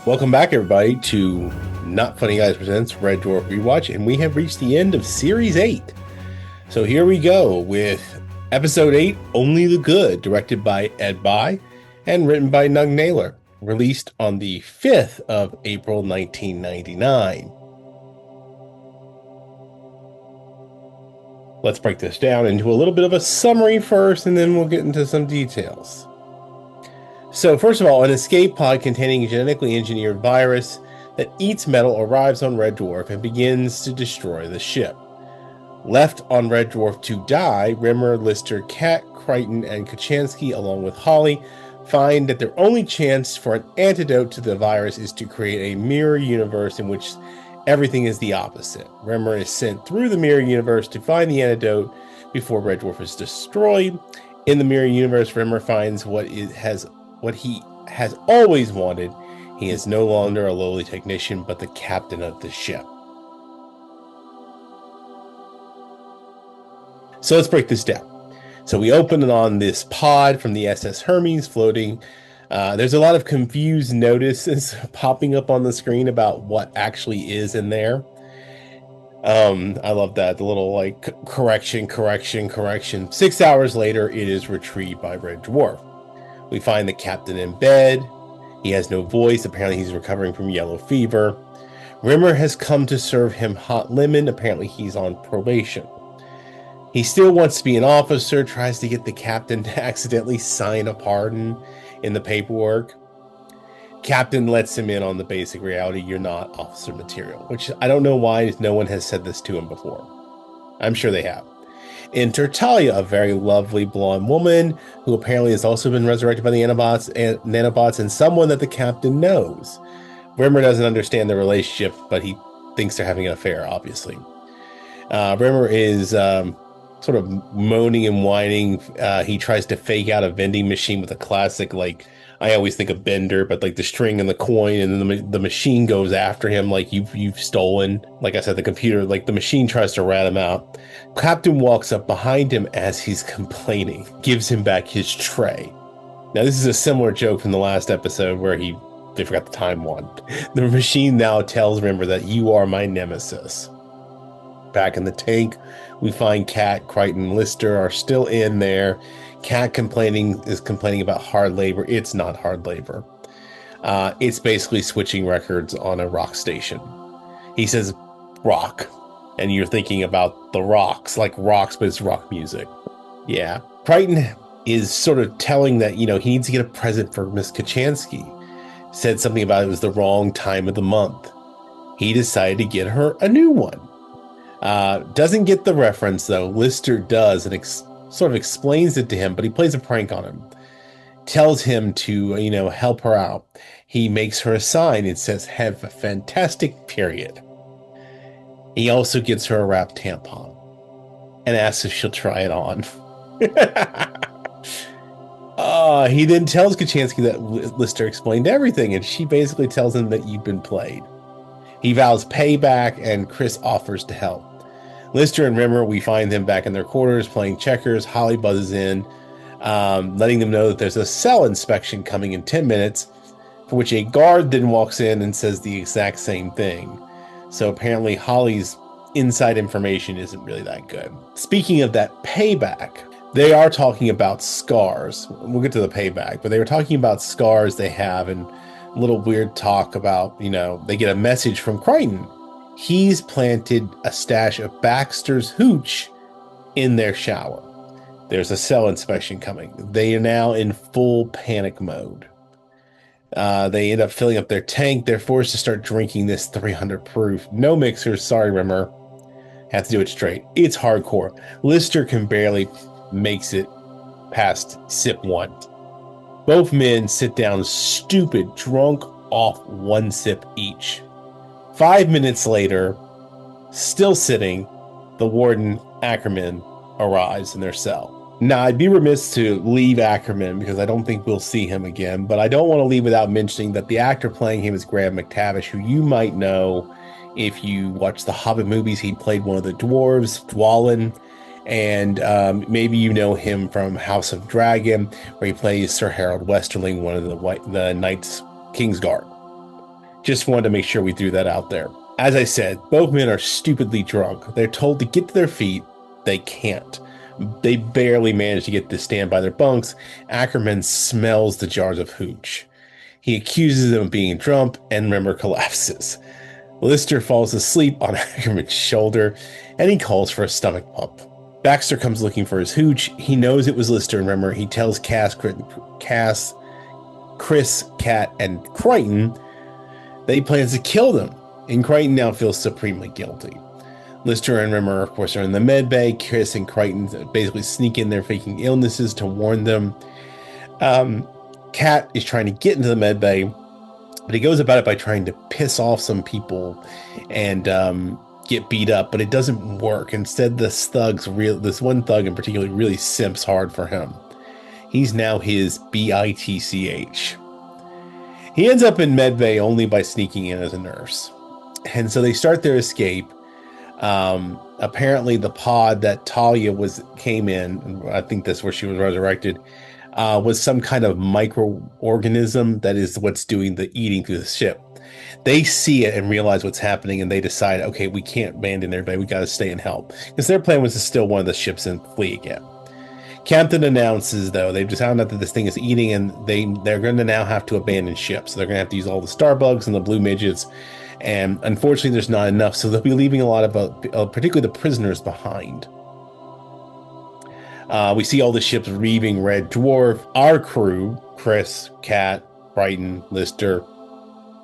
Welcome back, everybody, to Not Funny Guys Presents Red Dwarf Rewatch, and we have reached the end of Series 8. So here we go with Episode 8, Only the Good, directed by Ed By and written by Nug Naylor, released on the 5th of April, 1999. Let's break this down into a little bit of a summary first, and then we'll get into some details. So first of all, an escape pod containing a genetically engineered virus that eats metal arrives on Red Dwarf and begins to destroy the ship. Left on Red Dwarf to die, Rimmer, Lister, Kat, Crichton, and Kochanski, along with Holly, find that their only chance for an antidote to the virus is to create a mirror universe in which everything is the opposite. Rimmer is sent through the mirror universe to find the antidote before Red Dwarf is destroyed. In the mirror universe, Rimmer finds what he has always wanted. He is no longer a lowly technician, but the captain of the ship. So let's break this down. So we open it on this pod from the SS Hermes floating. There's a lot of confused notices popping up on the screen about what actually is in there. I love that. The little correction. 6 hours later, it is retrieved by Red Dwarf. We find the captain in bed. He has no voice. Apparently he's recovering from yellow fever. Rimmer has come to serve him hot lemon. Apparently he's on probation. He still wants to be an officer, tries to get the captain to accidentally sign a pardon in the paperwork. Captain lets him in on the basic reality: you're not officer material, which I don't know why no one has said this to him before. I'm sure they have. Enter Talia, a very lovely blonde woman who apparently has also been resurrected by the nanobots and someone that the captain knows. Rimmer doesn't understand the relationship, but he thinks they're having an affair, obviously. Rimmer is sort of moaning and whining. He tries to fake out a vending machine with a classic, I always think of Bender, but the string and the coin, and then the machine goes after him like you've stolen. Like I said, the computer, the machine tries to rat him out. Captain walks up behind him as he's complaining, gives him back his tray. Now this is a similar joke from the last episode where they forgot the time one. The machine now tells Rimmer that you are my nemesis. Back in the tank, we find Kat, Crichton, and Lister are still in there. Kat is complaining about hard labor. It's not hard labor. It's basically switching records on a rock station. He says rock, and you're thinking about the rocks, like rocks, but it's rock music. Yeah. Crichton is sort of telling that, he needs to get a present for Miss Kochanski. Said something about it was the wrong time of the month. He decided to get her a new one. Doesn't get the reference, though. Lister does, and sort of explains it to him, but he plays a prank on him. Tells him to, help her out. He makes her a sign. It says, have a fantastic period. He also gets her a wrapped tampon and asks if she'll try it on. He then tells Kochanski that Lister explained everything, and she basically tells him that you've been played. He vows payback, and Chris offers to help. Lister and Rimmer, we find them back in their quarters playing checkers. Holly buzzes in, letting them know that there's a cell inspection coming in 10 minutes, for which a guard then walks in and says the exact same thing. So apparently Holly's inside information isn't really that good. Speaking of that payback, they are talking about scars. We'll get to the payback, but they were talking about scars they have, and a little weird talk about, they get a message from Crichton. He's planted a stash of Baxter's hooch in their shower. There's a cell inspection coming. They are now in full panic mode. They end up filling up their tank. They're forced to start drinking this 300 proof. No mixers. Sorry, Rimmer. Have to do it straight. It's hardcore. Lister can barely makes it past sip one. Both men sit down stupid, drunk off one sip each. 5 minutes later, still sitting, the warden, Ackerman, arrives in their cell. Now, I'd be remiss to leave Ackerman because I don't think we'll see him again, but I don't want to leave without mentioning that the actor playing him is Graham McTavish, who you might know if you watch the Hobbit movies. He played one of the dwarves, Dwalin, And maybe you know him from House of Dragon, where he plays Sir Harold Westerling, one of the Knights Kingsguard. Just wanted to make sure we threw that out there. As I said, both men are stupidly drunk. They're told to get to their feet. They can't. They barely manage to get to stand by their bunks. Ackerman smells the jars of hooch. He accuses them of being drunk, and Rimmer collapses. Lister falls asleep on Ackerman's shoulder, and he calls for a stomach pump. Baxter comes looking for his hooch. He knows it was Lister and Rimmer. He tells Chris, Cat, and Crichton that he plans to kill them, and Crichton now feels supremely guilty. Lister and Rimmer, of course, are in the med bay. Chris and Crichton basically sneak in there faking illnesses to warn them. Cat is trying to get into the med bay, but he goes about it by trying to piss off some people and get beat up, but it doesn't work. Instead, this one thug in particular really simps hard for him. He's now his bitch. He ends up in medbay only by sneaking in as a nurse. And so they start their escape. Apparently the pod that Talia came in, I think that's where she was resurrected, was some kind of microorganism that is what's doing the eating through the ship. They see it and realize what's happening, and they decide, okay, we can't abandon everybody. We got to stay and help. Because their plan was to steal one of the ships and flee again. Captain announces, though, they've just found out that this thing is eating, and they're going to now have to abandon ships. So they're going to have to use all the starbugs and the blue midgets. And unfortunately, there's not enough. So they'll be leaving a lot of, particularly the prisoners, behind. We see all the ships leaving Red Dwarf. Our crew, Chris, Cat, Brighton, Lister,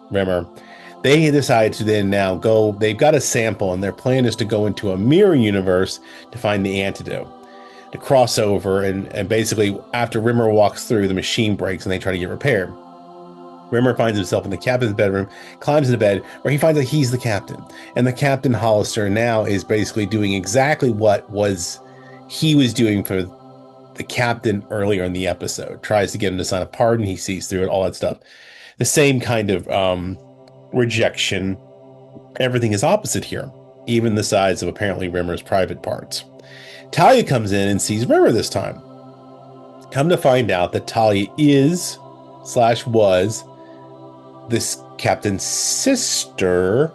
Rimmer, they decide to then now go. They've got a sample, and their plan is to go into a mirror universe to find the antidote, to cross over. And basically, after Rimmer walks through, the machine breaks and they try to get repaired. Rimmer finds himself in the captain's bedroom, climbs into bed, where he finds that he's the captain. And the Captain Hollister now is basically doing exactly what he was doing for the captain earlier in the episode. Tries to get him to sign a pardon. He sees through it, all that stuff. The same kind of rejection. Everything is opposite here, even the size of apparently Rimmer's private parts. Talia comes in and sees Rimmer this time. Come to find out that Talia was this captain's sister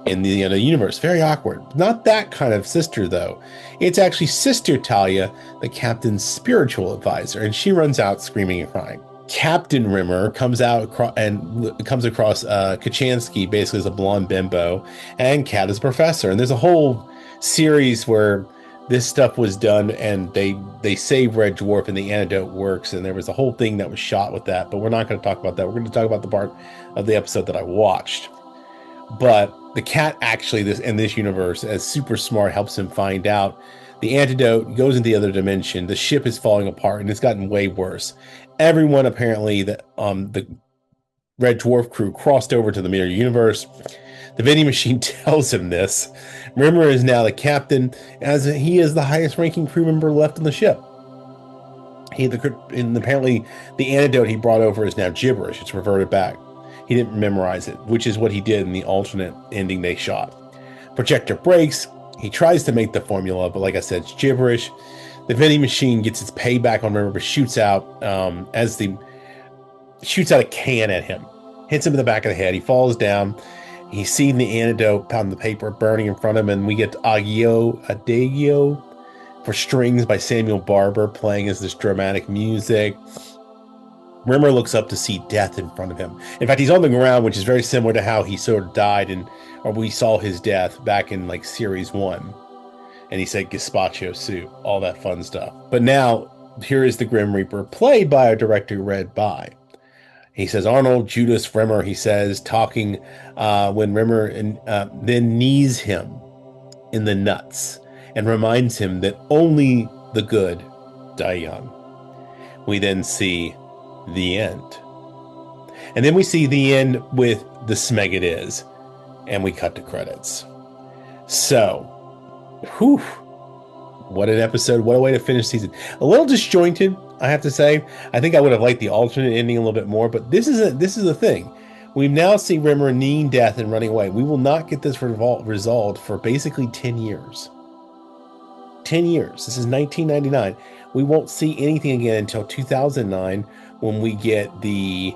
in the other universe. Very awkward. Not that kind of sister, though. It's actually Sister Talia, the captain's spiritual advisor, and she runs out screaming and crying. Captain Rimmer comes across Kachansky basically as a blonde bimbo, and Cat as a professor. And there's a whole series where this stuff was done, and they save Red Dwarf, and the antidote works, and there was a whole thing that was shot with that, but we're not going to talk about that. We're going to talk about the part of the episode that I watched. But the Cat actually, in this universe, as super smart, helps him find out the antidote, goes into the other dimension. The ship is falling apart, and it's gotten way worse. Everyone, apparently, the Red Dwarf crew crossed over to the mirror universe. The vending machine tells him this. Rimmer is now the captain, as he is the highest ranking crew member left on the ship. And apparently the antidote he brought over is now gibberish. It's reverted back. He didn't memorize it, which is what he did in the alternate ending they shot. Projector breaks. He tries to make the formula, but like I said, it's gibberish. The vending machine gets its payback on Rimmer, but shoots out a can at him. Hits him in the back of the head. He falls down. He's seen the antidote on the paper burning in front of him, and we get Adagio for strings by Samuel Barber playing as this dramatic music. Rimmer looks up to see death in front of him. In fact, he's on the ground, which is very similar to how he sort of died or we saw his death back in like series 1. And he said gazpacho soup, all that fun stuff. But now, here is the Grim Reaper, played by a director read by. He says, Arnold, Judas, Rimmer, he says, talking when Rimmer then knees him in the nuts and reminds him that only the good die young. We then see the end. And then we see the end with the Smeg It Is. And we cut to credits. So, whew, what an episode. What a way to finish season. A little disjointed, I have to say. I think I would have liked the alternate ending a little bit more, but this is the thing. We now see Rimmer kneeing death and running away. We will not get this resolved for basically 10 years. 10 years. This is 1999. We won't see anything again until 2009 when we get the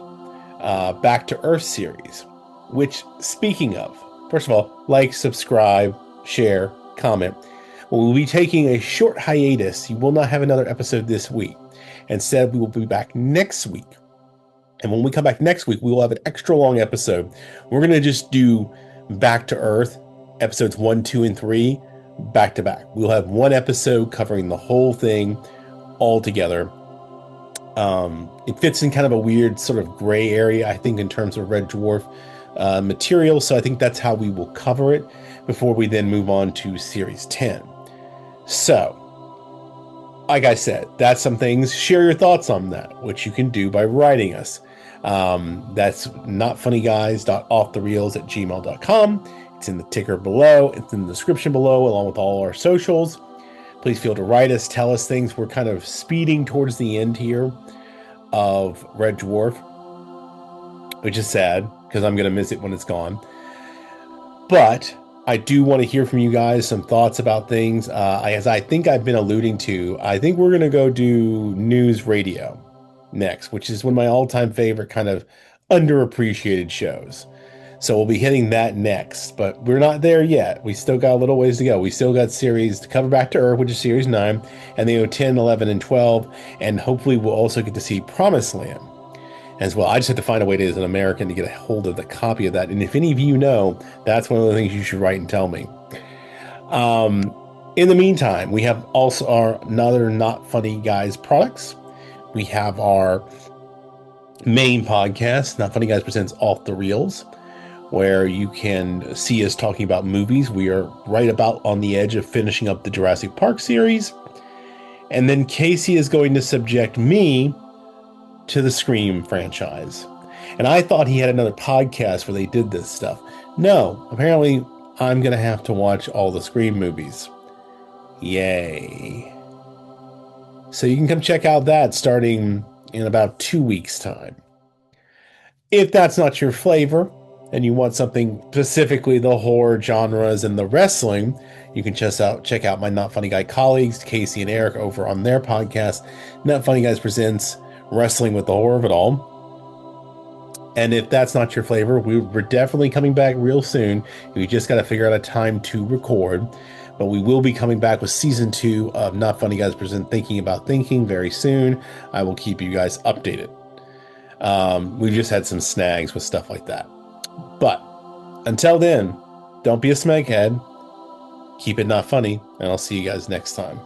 Back to Earth series. Which, speaking of, first of all, like, subscribe, share, comment. We'll be taking a short hiatus. You will not have another episode this week. Instead, we will be back next week. And when we come back next week, we will have an extra long episode. We're going to just do Back to Earth, episodes 1, 2, and 3, back to back. We'll have one episode covering the whole thing all together. It fits in kind of a weird sort of gray area, I think, in terms of Red Dwarf material. So I think that's how we will cover it before we then move on to Series 10. So, like I said, that's some things. Share your thoughts on that, which you can do by writing us. That's notfunnyguys.offthereels@gmail.com. It's in the ticker below. It's in the description below, along with all our socials. Please feel to write us, tell us things. We're kind of speeding towards the end here of Red Dwarf, which is sad because I'm going to miss it when it's gone. But I do want to hear from you guys, some thoughts about things. As I think I've been alluding to, I think we're going to go do news radio next, which is one of my all-time favorite kind of underappreciated shows. So we'll be hitting that next, but we're not there yet. We still got a little ways to go. We still got series to cover Back to Earth, which is Series 9, and then 10, 11, and 12, and hopefully we'll also get to see Promised Land as well. I just have to find a way to, as an American, to get a hold of the copy of that. And if any of you know, that's one of the things you should write and tell me. In the meantime, we have also our another Not Funny Guys products. We have our main podcast, Not Funny Guys Presents Off the Reels, where you can see us talking about movies. We are right about on the edge of finishing up the Jurassic Park series. And then Casey is going to subject me to the Scream franchise. And I thought he had another podcast where they did this stuff. No, apparently I'm going to have to watch all the Scream movies. Yay. So you can come check out that starting in about 2 weeks' time. If that's not your flavor, and you want something specifically the horror genres and the wrestling, you can check out my Not Funny Guy colleagues, Casey and Eric, over on their podcast, Not Funny Guys Presents Wrestling with the Horror of It All. And if that's not your flavor, we're definitely coming back real soon. We just got to figure out a time to record. But we will be coming back with Season 2 of Not Funny Guys Present Thinking About Thinking very soon. I will keep you guys updated. We've just had some snags with stuff like that. But until then, don't be a smeghead. Keep it not funny, and I'll see you guys next time.